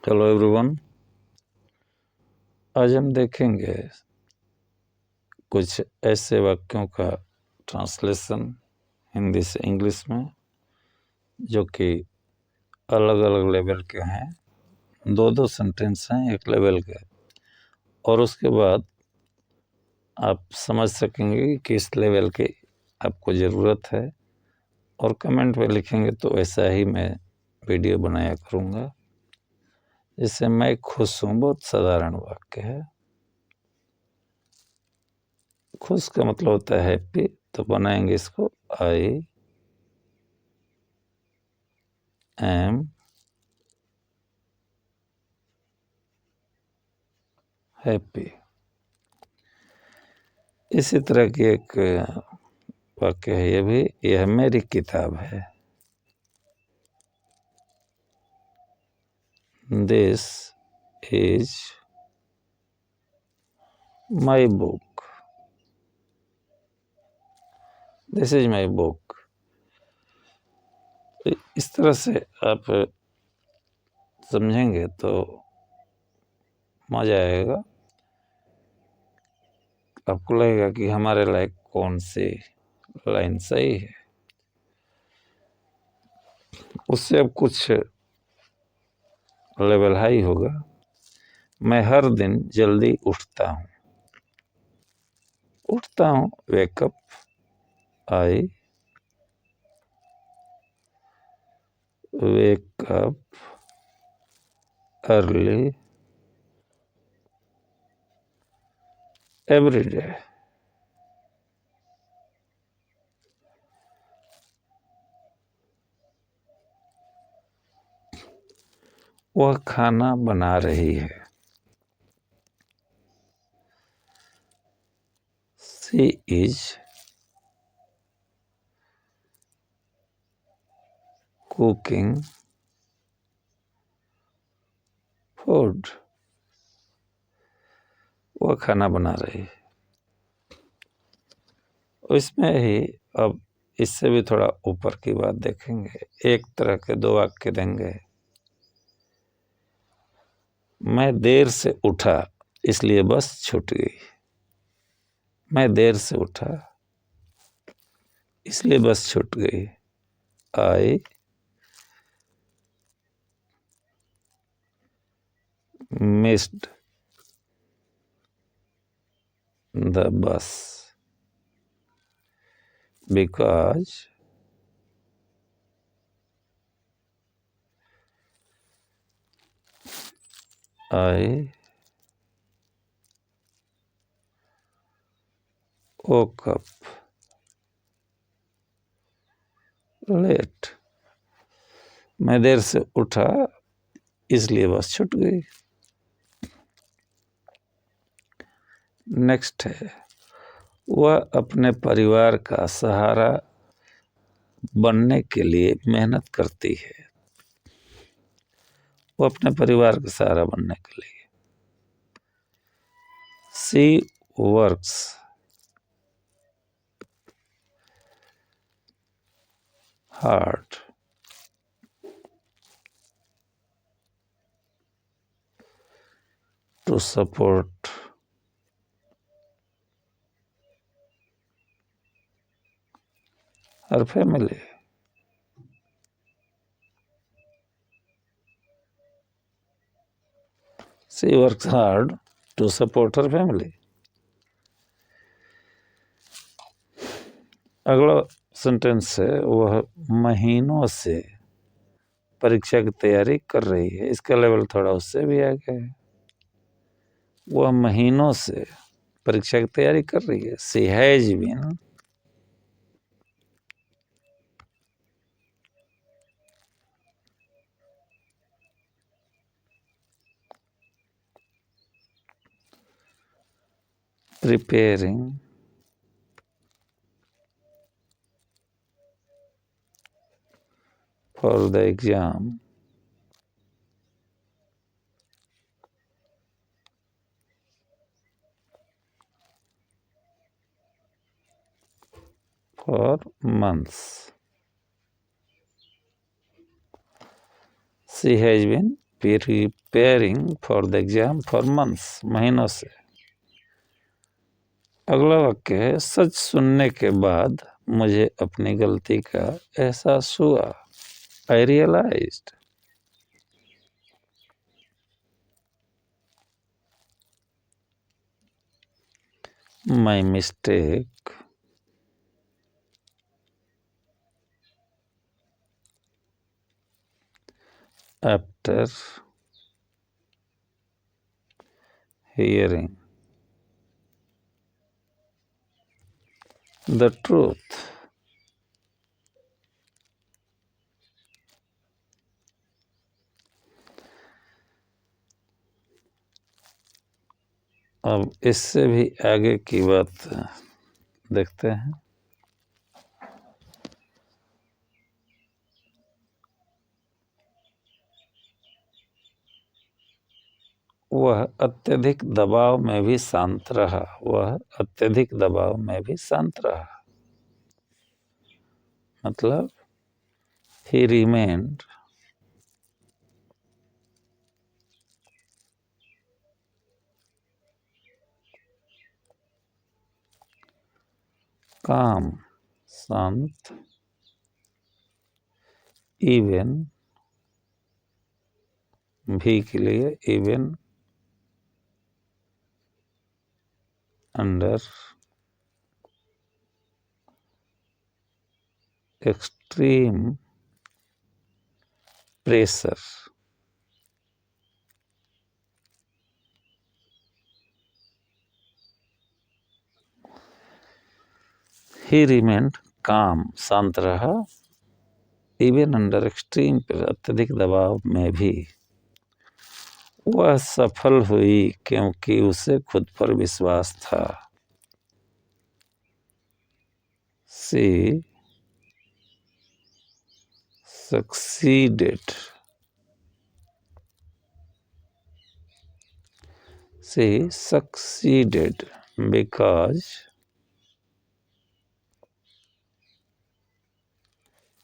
Hello everyone. आज हम देखेंगे कुछ ऐसे वाक्यों का ट्रांसलेशन हिंदी से इंग्लिश में जो कि अलग अलग लेवल के हैं। दो सेंटेंस हैं एक लेवल के, और उसके बाद आप समझ सकेंगे कि किस लेवल की आपको ज़रूरत है, और कमेंट में लिखेंगे तो ऐसा ही मैं वीडियो बनाया करूँगा। जैसे मैं खुश हूँ, बहुत साधारण वाक्य है। खुश का मतलब होता है हैप्पी, तो बनाएंगे इसको आई एम हैप्पी। इसी तरह की एक वाक्य है ये भी, यह मेरी किताब है। This is my book. This is my book. इस तरह से आप समझेंगे तो मजा आएगा। आपको लगेगा कि हमारे लायक कौन सी लाइन सही है। उससे अब कुछ लेवल हाई होगा। मैं हर दिन जल्दी उठता हूँ। Wake up, I wake up early every day. वह खाना बना रही है। She is cooking food। वह खाना बना रही है। इसमें ही अब इससे भी थोड़ा ऊपर की बात देखेंगे। एक तरह के दो वाक्य देंगे। मैं देर से उठा इसलिए बस छूट गई। मैं देर से उठा इसलिए बस छूट गई। I missed the bus because I woke up late. मैं देर से उठा इसलिए बस छूट गई। नेक्स्ट है, वह अपने परिवार का सहारा बनने के लिए मेहनत करती है। वो अपने परिवार का सहारा बनने के लिए। She works hard to support her family. She works hard to support her family. अगला सेंटेंस है, वह महीनों से परीक्षा की तैयारी कर रही है। इसका लेवल थोड़ा उससे भी आगे है। वह महीनों से परीक्षा की तैयारी कर रही है। She has been preparing for the exam for months. She has been preparing for the exam for months, महीनों से। अगला वाक्य है, सच सुनने के बाद मुझे अपनी गलती का एहसास हुआ। I realised my mistake after hearing the truth। अब इससे भी आगे की बात देखते हैं। वह अत्यधिक दबाव में भी शांत रहा। वह अत्यधिक दबाव में भी शांत रहा, मतलब he remained calm, शांत, even भी के लिए even under extreme pressure। he remained calm, शांत रहा, even under extreme pressure, अत्यधिक दबाव में भी। वह सफल हुई क्योंकि उसे खुद पर विश्वास था। She succeeded because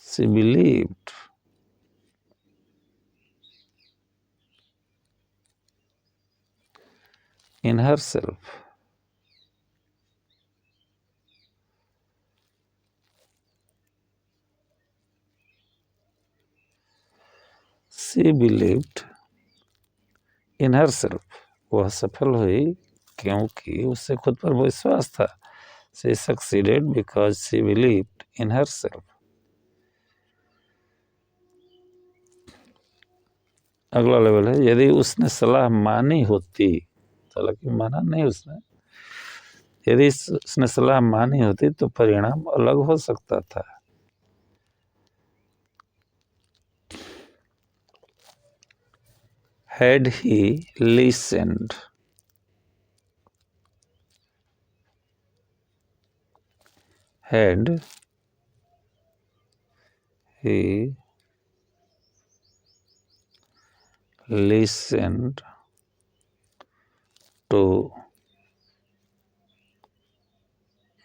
she believed in herself। She believed in herself। वह सफल हुई क्योंकि उसे खुद पर विश्वास था। She succeeded because she believed in herself। अगला लेवल है, यदि उसने सलाह मानी होती, हालांकि माना नहीं उसने, यदि उसने सलाह मानी होती तो परिणाम अलग हो सकता था। Had he listened, had he listened to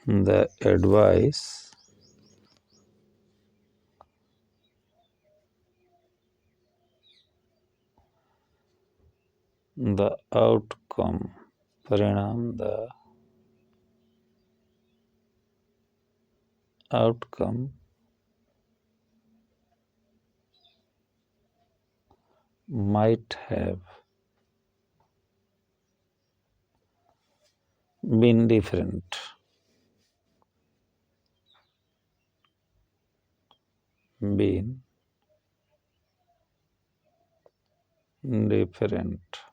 the advice the outcome, परिणाम, the outcome might have been different। been different।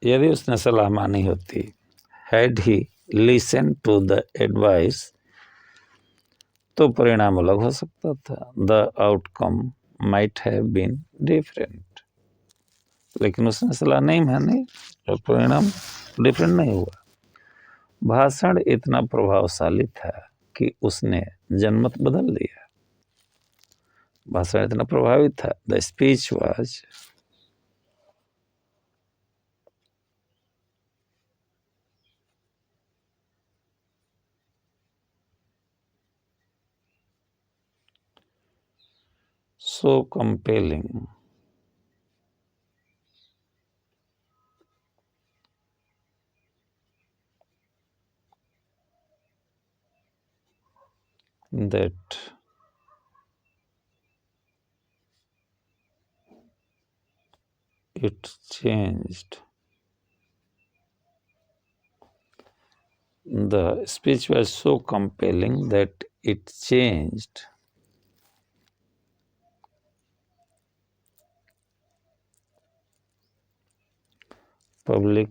यदि उसने सलाह मानी होती, had he listened to the advice, तो परिणाम अलग हो सकता था। The outcome might have been different। लेकिन उसने सलाह नहीं मानी और परिणाम डिफरेंट नहीं हुआ। भाषण इतना प्रभावशाली था कि उसने जनमत बदल दिया। भाषण इतना प्रभावी था। The speech was so compelling that it changed. The speech was so compelling that it changed public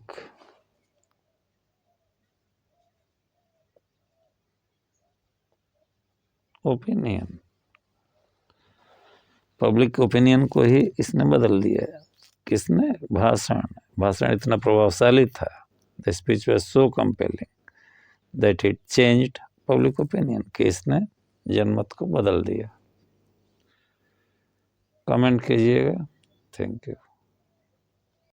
opinion. Public opinion को ही इसने बदल दिया। किसने? भाषण। भाषण इतना प्रभावशाली था, the speech was so compelling that it changed public opinion, कि इसने जनमत को बदल दिया। कमेंट कीजिएगा। Thank you.